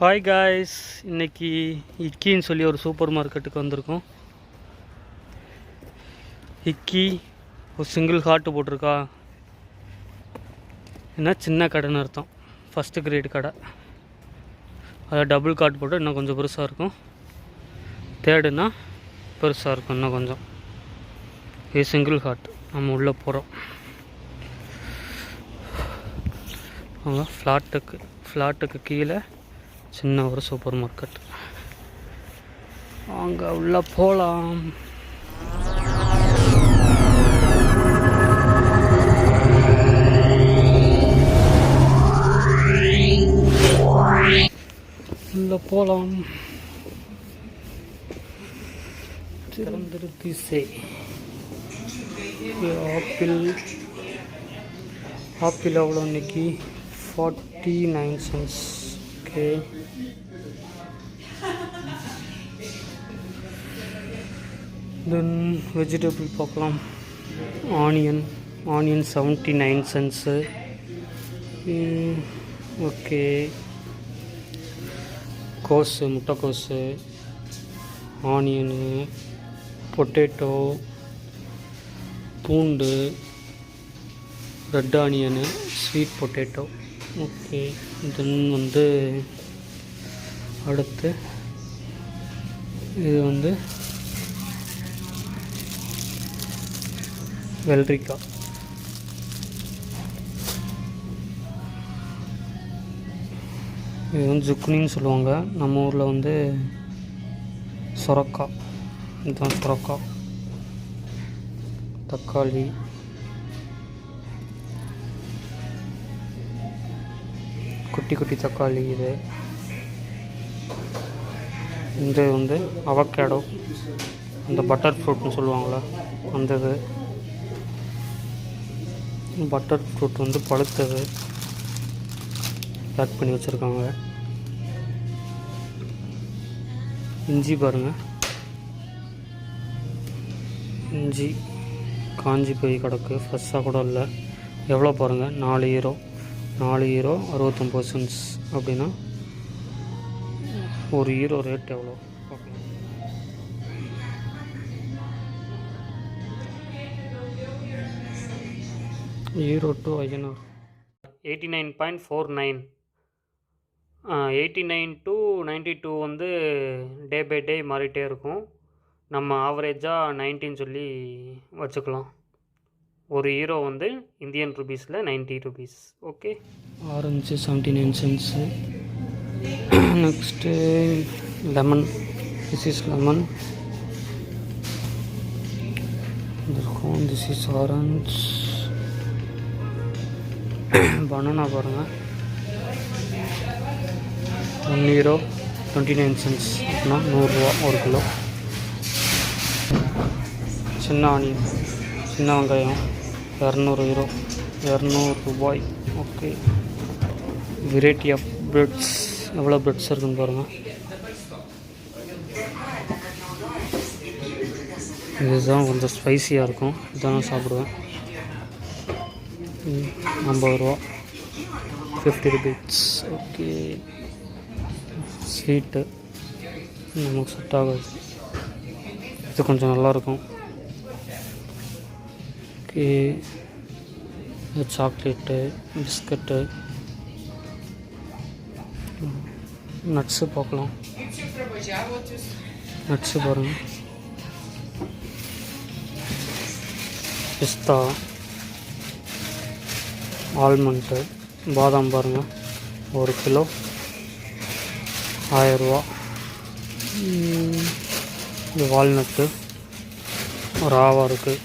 Hi guys, இன்றைக்கி இக்கின்னு சொல்லி ஒரு சூப்பர் மார்க்கெட்டுக்கு வந்திருக்கோம். இக்கி ஒரு சிங்கிள் ஹார்ட்டு போட்டிருக்கா. என்ன சின்ன கடைன்னு அர்த்தம், ஃபஸ்ட்டு கிரேட் கடை. அதை டபுள் கார்ட் போட்டு இன்னும் கொஞ்சம் பெருசாக இருக்கும். தேர்டுன்னா பெருசாக இருக்கும் இன்னும் கொஞ்சம். இது சிங்கிள் ஹார்ட். நம்ம உள்ளே போகிறோம். அவங்க ஃப்ளாட்டுக்கு கீழே சின்ன ஒரு சூப்பர் மார்க்கெட். அங்கே உள்ள போகலாம். உள்ள போகலாம். திறந்திருத்திசை. ஆப்பிள் எவ்வளோ இன்னைக்கு? 49 cents. ஓகே, தென் வெஜிடபிள் பார்க்கலாம். Onion 79 cents. ஓகே, முட்டைக்கோஸு, ஆனியனு, பொட்டேட்டோ, பூண்டு, red onion, sweet potato. Okay, then அடுத்து இது வெள்ளரிக்காய். இது ஜுக்குனின்னு சொல்லுவாங்க. நம்ம ஊரில் சொரக்காய். இதுதான் சொரக்காய். தக்காளி, குட்டி குட்டி தக்காளி. இது அவகேடோ, இந்த பட்டர் ஃப்ரூட்னு சொல்லுவாங்களா அந்த இது. பட்டர் ஃப்ரூட் பழுத்தது பேக் பண்ணி வச்சுருக்காங்க. இஞ்சி பாருங்கள், இஞ்சி காஞ்சி போய் கிடக்கு, ஃப்ரெஷ்ஷாக கூட இல்லை. எவ்வளோ பாருங்கள், 4 யூரோ 69 cents. அப்படின்னா ஒரு யூரோ ரேட் எவ்வளோ? Okay, euro to INR 89.49. 89 to 92 day by day மாறிட்டே இருக்கும். நம்ம ஆவரேஜாக 19 சொல்லி வச்சுக்கலாம். ஒரு யூரோ இந்தியன் ருபீஸில் 90 rupees. Okay, orange 79 cents. Next lemon. This is lemon. This is orange. Banana பாருங்கள், 1 euro 29 cents. அப்படின்னா 100 ரூபா ஒரு கிலோ. சின்ன ஆனியன், சின்ன வெங்காயம் 200 ரூபாய். Okay, variety of breads. எவ்வளோ பிரெட்ஸ் இருக்குன்னு பாருங்கள். இதுதான் கொஞ்சம் ஸ்பைஸியாக இருக்கும், இதுதான் நான் சாப்பிடுவேன். 50 ரூபா, 50 rupees. ஓகே, ஸ்வீட்டு நமக்கு செட் ஆகாது, இது கொஞ்சம் நல்லாயிருக்கும். ஓகே, சாக்லேட்டு, பிஸ்கட்டு, நட்ஸு பார்க்கலாம். நட்ஸு பாருங்கள், பிஸ்தா, ஆல்மண்ட்டு, பாதாம் பாருங்கள், 1 கிலோ 1000 ரூபா. இது வால்நட்டு, ஒரு ஆவா இருக்குது.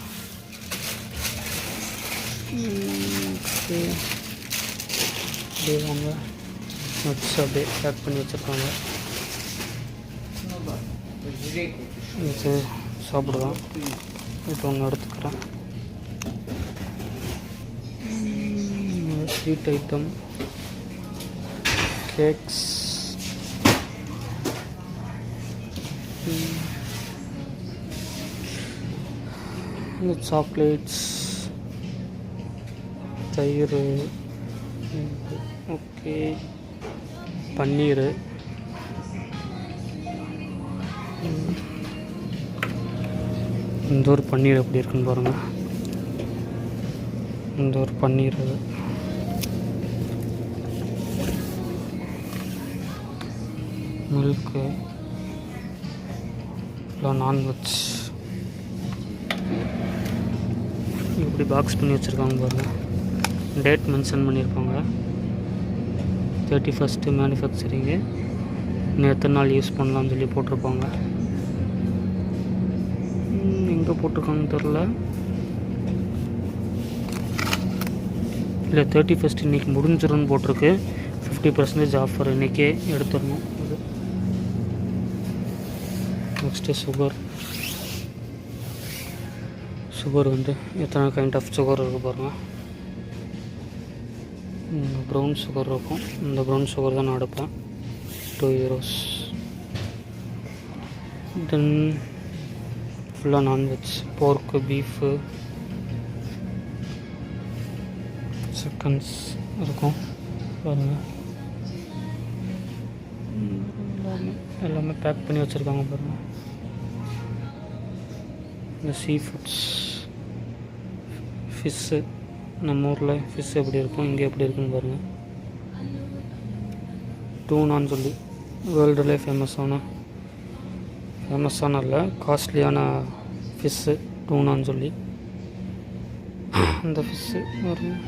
அப்படியே வாங்க, நட்ஸ் அப்படியே பேக் பண்ணி வச்சுருக்காங்க. இது சாப்பிடுவேன், இது ஒன்று எடுத்துக்கிறேன். ஸ்வீட் ஐட்டம், கேக்ஸ், சாக்லேட்ஸ், தயிர், ஓகே, பன்னீர், இந்த ஒரு பன்னீர் எப்படி இருக்குன்னு பாருங்கள். இந்த ஒரு பன்னீர் மில்க்கு நான்வெஜ் இப்படி பாக்ஸ் பண்ணி வச்சுருக்காங்க பாருங்கள். டேட் மென்ஷன் பண்ணியிருப்பாங்க. 31 மேனுஃபேக்சரிங்கு, இன்னும் எத்தனை நாள் யூஸ் பண்ணலாம்னு சொல்லி போட்டிருப்பாங்க. எங்கே போட்டிருக்காங்கன்னு தெரில. இல்லை 31 இன்றைக்கி முடிஞ்சிரும்னு போட்டிருக்கு. 50% ஆஃபர் இன்றைக்கே எடுத்துடணும். அது நெக்ஸ்ட்டு சுகர் வந்து எத்தனை கைண்ட் ஆஃப் சுகர் இருக்குது பாருங்கள். ப்ரௌன் சுகர் இருக்கும். இந்த ப்ரௌன் சுகர் தான் நான் எடுப்பேன். €2. தென் ஃபுல்லாக நான்வெஜ், போர்க்கு, பீஃபு, சிக்கன்ஸ் இருக்கும் பாருங்கள். எல்லாமே பேக் பண்ணி வச்சுருக்காங்க பாருங்கள். இந்த சீ ஃபுட்ஸ், ஃபிஷ்ஷு, நம்ம ஊரில் ஃபிஷ் எப்படி இருக்கும், இங்கே எப்படி இருக்குன்னு பாருங்கள். டூனான்னு சொல்லி வேர்ல்டுலே ஃபேமஸான இல்லை, காஸ்ட்லியான ஃபிஷ்ஷு டூனான்னு சொல்லி அந்த ஃபிஷ்ஷு பாருங்கள்.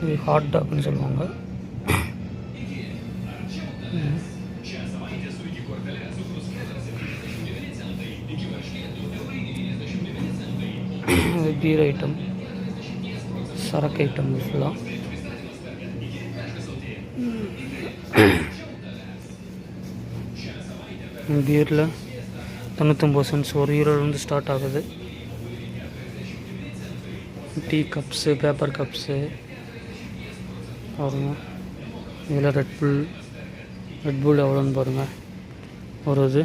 இது ஹாட் டாக்னு சொல்லுவாங்க. பீர் ஐட்டம், சரக்கு ஐட்டம் ஃபுல்லாக. பீரில் 99 சென்ட்ஸ் ஒரு €1 ஸ்டார்ட் ஆகுது. டீ கப்ஸு, பேப்பர் கப்ஸு பாருங்கள். இதில் ரெட்புல் எவ்வளோன்னு பாருங்கள். ஒரு இது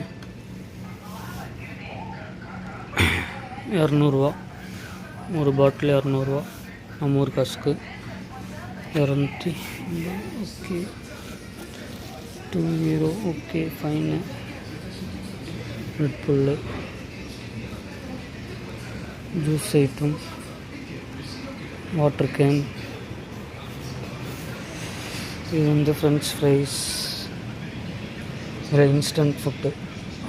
€200, ஒரு பாட்டில் €200. நம்ம ஊர் காசுக்கு 200. Okay, €2. Okay, fine. Red Bull, juice item, water can. இது வந்து ஃப்ரெஞ்ச் ஃப்ரைஸ். இதில் இன்ஸ்டன்ட் ஃபுட்டு,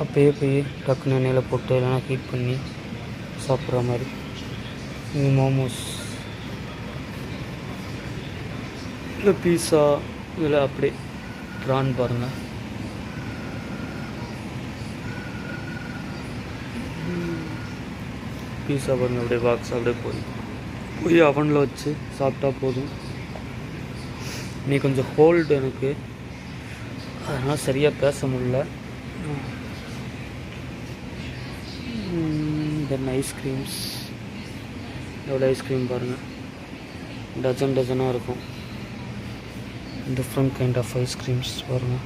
அப்போயே போய் டக்குன்னு எண்ணெயில் போட்டு இல்லைனா ஹீட் பண்ணி சாப்பிட்ற மாதிரி. இது மோமோஸ், இல்லை பீஸா, இதில் அப்படியே ப்ரான் பாருங்கள். பீஸா பாருங்கள், அப்படியே பாக்ஸ் அப்படியே போய் அவனில் வச்சு சாப்பிட்டா போதும். நீ கொஞ்சம் ஹோல்டு எனக்கு, அதனால் சரியாக பேச முடியல. தென் ஐஸ்கிரீம்ஸ், எவ்வளோ ஐஸ்கிரீம் பாருங்கள். டஜனாக இருக்கும். டிஃப்ரெண்ட் கைண்ட் ஆஃப் ஐஸ்கிரீம்ஸ் பாருங்கள்.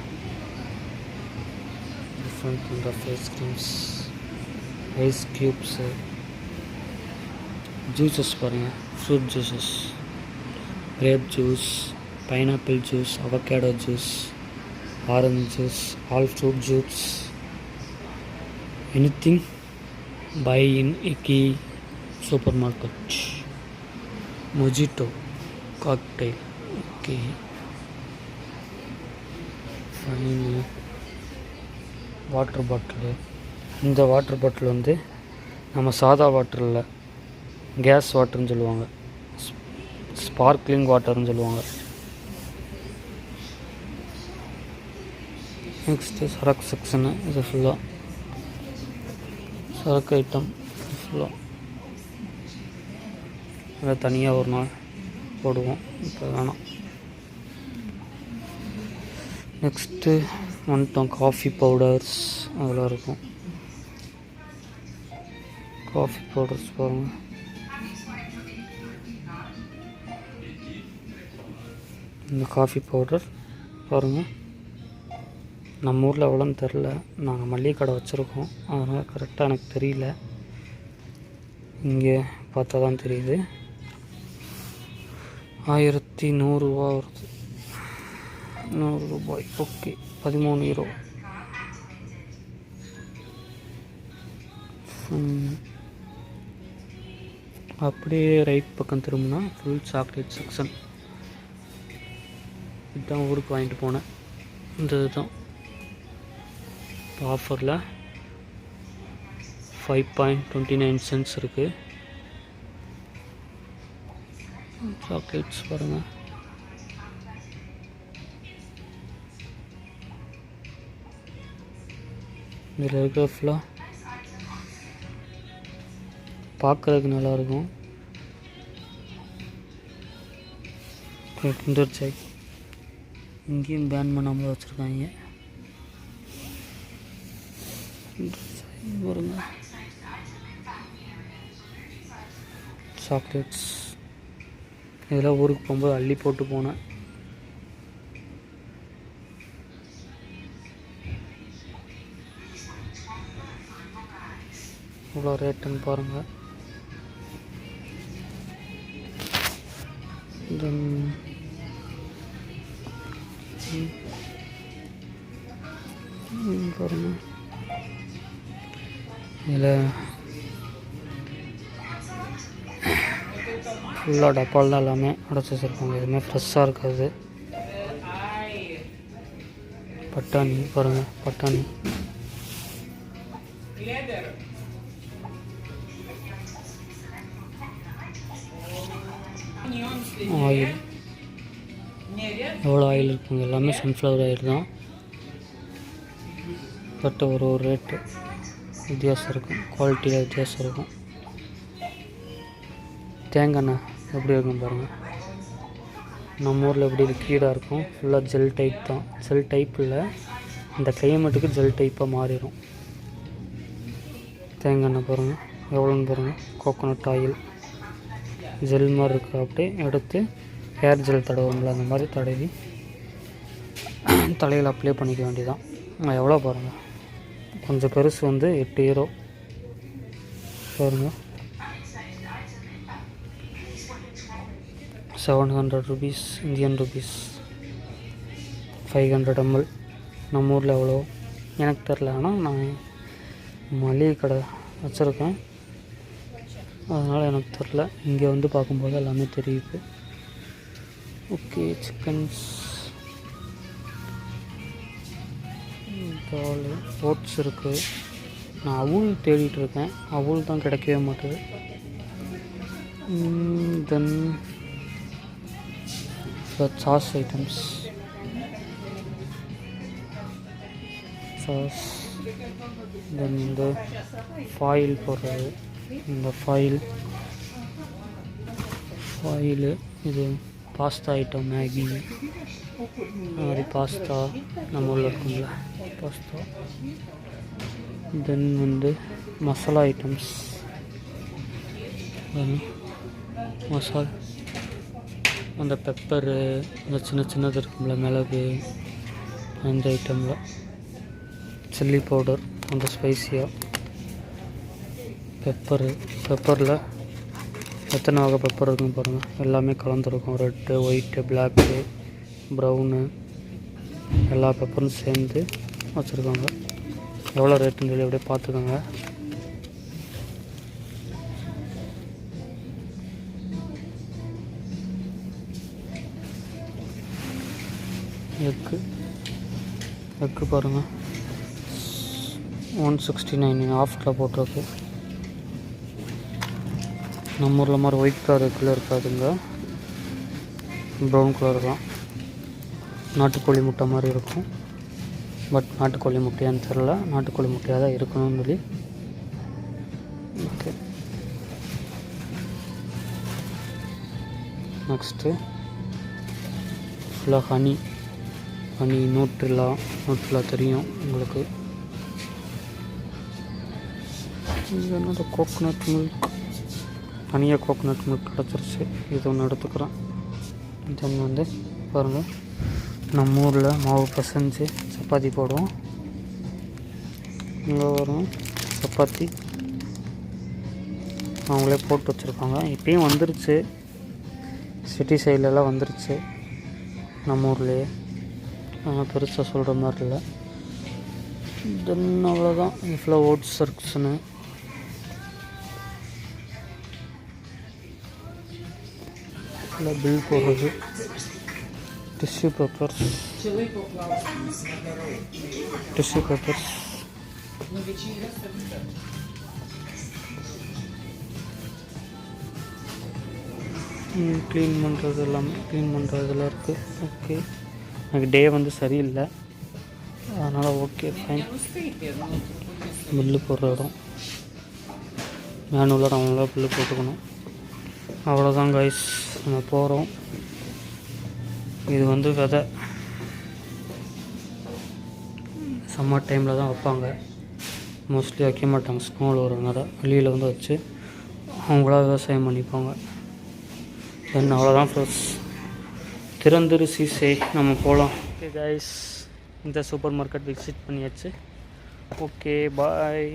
Different kind of ice creams, ice cubes, juices பாருங்கள். Fruit juices, grape juice, pineapple juice, avocado juice, orange juice, all fruit juice, anything buy in Iki supermarket. Mojito cocktail. Okay, fine. Water bottle. இந்த water bottle வந்து நம்ம சாதா water இல்லை, case வாட்டர்னு சொல்லுவாங்க, sparkling வாட்டர்னு சொல்லுவாங்க. Next சரக்கு section. இது ஃபுல்லாக சரக்கு ஐட்டம் ஃபுல்லாக. அதை தனியாக ஒரு நாள் போடுவோம், இப்போ வேணாம். நெக்ஸ்ட்டு வந்துட்டோம் காஃபி பவுடர்ஸ், அதெல்லாம் இருக்கும். காஃபி பவுடர்ஸ் பாருங்கள். இந்த காஃபி பவுடர் பாருங்கள். நம்ம ஊரில் எவ்வளோன்னு தெரில, நாங்கள் மளிகை கடை வச்சுருக்கோம், அதனால் கரெக்டாக எனக்கு தெரியல. இங்கே பார்த்தா தான் தெரியுது. 1100 வருது. €100. ஓகே, €13. அப்படியே ரைட் பக்கம் திரும்பினா ஃபுல் சாக்லேட் செக்ஷன். இதுதான் ஊருக்கு வாங்கிட்டு போனேன். இந்த இதுதான் ஆஃபரில் 5.29 cents இருக்குது. சாக்லேட்ஸ் பாருங்கள். இதில் இருக்கிற ஃபுல்லாக பார்க்குறதுக்கு நல்லாயிருக்கும். கிண்டர் ஜாய் இங்கேயும் பேன் பண்ணாமல் வச்சுருக்காங்க. பாருங்க சாக்லேட்ஸ். இதெல்லாம் ஊருக்கு போகும்போது அள்ளி போட்டு போனேன். இவ்வளோ ரேட்டுன்னு பாருங்கள். தென் பாருங்கள் இதில் ஃபுல்லாக டப்பால் தான் எல்லாமே அடைச்சி வச்சுருப்பாங்க. எதுவுமே ஃப்ரெஷ்ஷாக இருக்காது. பட்டாணி பாருங்கள், பட்டாணி ஆயில். எவ்வளோ ஆயில் இருக்குங்க, எல்லாமே சன்ஃப்ளவர் ஆயில் தான். பட் ஒரு ரேட்டு வித்தியாசம் இருக்கும், குவாலிட்டியாக வித்தியாசம் இருக்கும். தேங்காய் எண்ணெய் எப்படி இருக்கும் பாருங்கள். நம்ம ஊரில் எப்படி லிக்விடாக இருக்கும், ஃபுல்லாக ஜெல் டைப் தான். ஜெல் டைப் இல்லை, இந்த கிளைமேட்டுக்கு ஜெல் டைப்பாக மாறிடும். தேங்காய் எண்ணெய் பாருங்கள் எவ்வளோன்னு பாருங்கள். கோகோனட் ஆயில் ஜெல் மாதிரி இருக்குது. அப்படியே எடுத்து ஹேர் ஜெல் தடவும்ல, அந்த மாதிரி தடவி தலையில் அப்ளை பண்ணிக்க வேண்டியதான். எவ்வளோ பாருங்கள், கொஞ்சம் பெருசு வந்து 8 euro பாருங்கள். 700 rupees இந்தியன் ருபீஸ். 500 ml. நம்ம ஊரில் எவ்வளோ எனக்கு தெரில. ஆனால் நான் மளிகை கடை வச்சுருக்கேன், அதனால் எனக்கு தெரில. இங்கே வந்து பார்க்கும்போது எல்லாமே தெரியுது. ஓகே, சிக்கன்ஸ், தால், ஓட்ஸ் இருக்குது. நான் அவுல் தேடிட்டு இருக்கேன், அவுல் தான் கிடைக்கவே மாட்டுது. தென் சாஸ் ஐட்டம்ஸ், சாஸ். தென் இந்த ஃபாயில் போடுறது, இந்த ஃபாயிலு இது பாஸ்தா ஐட்டம், மேகி அது மாதிரி பாஸ்தா நம்ம ஊரில் இருக்கும்ல பாஸ்தா. தென் வந்து மசாலா ஐட்டம்ஸ், மசாலா அந்த பெப்பரு, அந்த சின்னது இருக்கும்ல மிளகு, அந்த ஐட்டமில் சில்லி பவுடர், அந்த ஸ்பைஸியாக பெப்பரில் எத்தனை வகை பெப்பர் இருக்குன்னு பாருங்கள். எல்லாமே கலந்துருக்கும். ரெட்டு, ஒயிட்டு, பிளாக்கு, ப்ரௌனு, எல்லா பெப்பரும் சேர்ந்து வச்சுருக்காங்க. எவ்வளோ ரேட்டுன்னு சொல்லி அப்படியே பார்த்துக்கோங்க. எக்கு பாருங்கள் 169 ஆஃபரில் போட்டிருக்கு. நம்ம ஊரில் மாதிரி ஒயிட் கலர் இருக்காதுங்க, ப்ரௌன் கலர் தான். நாட்டுக்கோழி முட்டை மாதிரி இருக்கும். பட் நாட்டுக்கோழி முட்டையான்னு தெரில, நாட்டுக்கோழி முட்டையாக தான் இருக்கணும்னு சொல்லி. ஓகே, நெக்ஸ்ட்டு ஃபுல்லாக ஹனி நியூட்ரிலா தெரியும் உங்களுக்கு. இது என்னது, கோகோனட் மில்க். தனியாக கோகோனட் மில்க் கிடச்சிருச்சு, இது ஒன்று எடுத்துக்கிறேன். தென் வந்து பாருங்கள், நம்ம ஊரில் மாவு பிசைஞ்சு சப்பாத்தி போடுவோம். இங்கே வரும் சப்பாத்தி அவங்களே போட்டு வச்சுருக்காங்க. இப்பயும் வந்துருச்சு, சிட்டி சைட்லலாம் வந்துருச்சு நம்ம ஊர்லேயே. பெருசாக சொல்கிற மாதிரி இல்லை. தென் அவ்வளோதான். ஃபுல்லாக ஓட்ஸ் செக்ஷனு. இல்லை பில் போடுறது, டிஷ்யூ பேப்பர்ஸ், க்ளீன் பண்ணுறது எல்லாமே க்ளீன் பண்ணுறதுலாம் இருக்குது. ஓகே, எனக்கு டே வந்து சரியில்லை, அதனால் ஓகே ஃபைன். பில்லு போடுற இடம் மேனுவலாக நம்மளாக பில்லு போட்டுக்கணும். அவ்வளோதான் கைஸ், நம்ம போகிறோம். இது வந்து விதை சம்மர் டைமில் தான் வைப்பாங்க, மோஸ்ட்லி வைக்க மாட்டாங்க. ஸ்னோவில் வரனால வெளியில் வந்து வச்சு அவங்களா விவசாயம் பண்ணிப்பாங்க. தென் அவ்வளோதான் ஃப்ரெண்ட்ஸ், திறந்துரு சீசே, நம்ம போகலாம். ஓகே கைஸ், இந்த சூப்பர் மார்க்கெட் விசிட் பண்ணியாச்சு. Okay bye.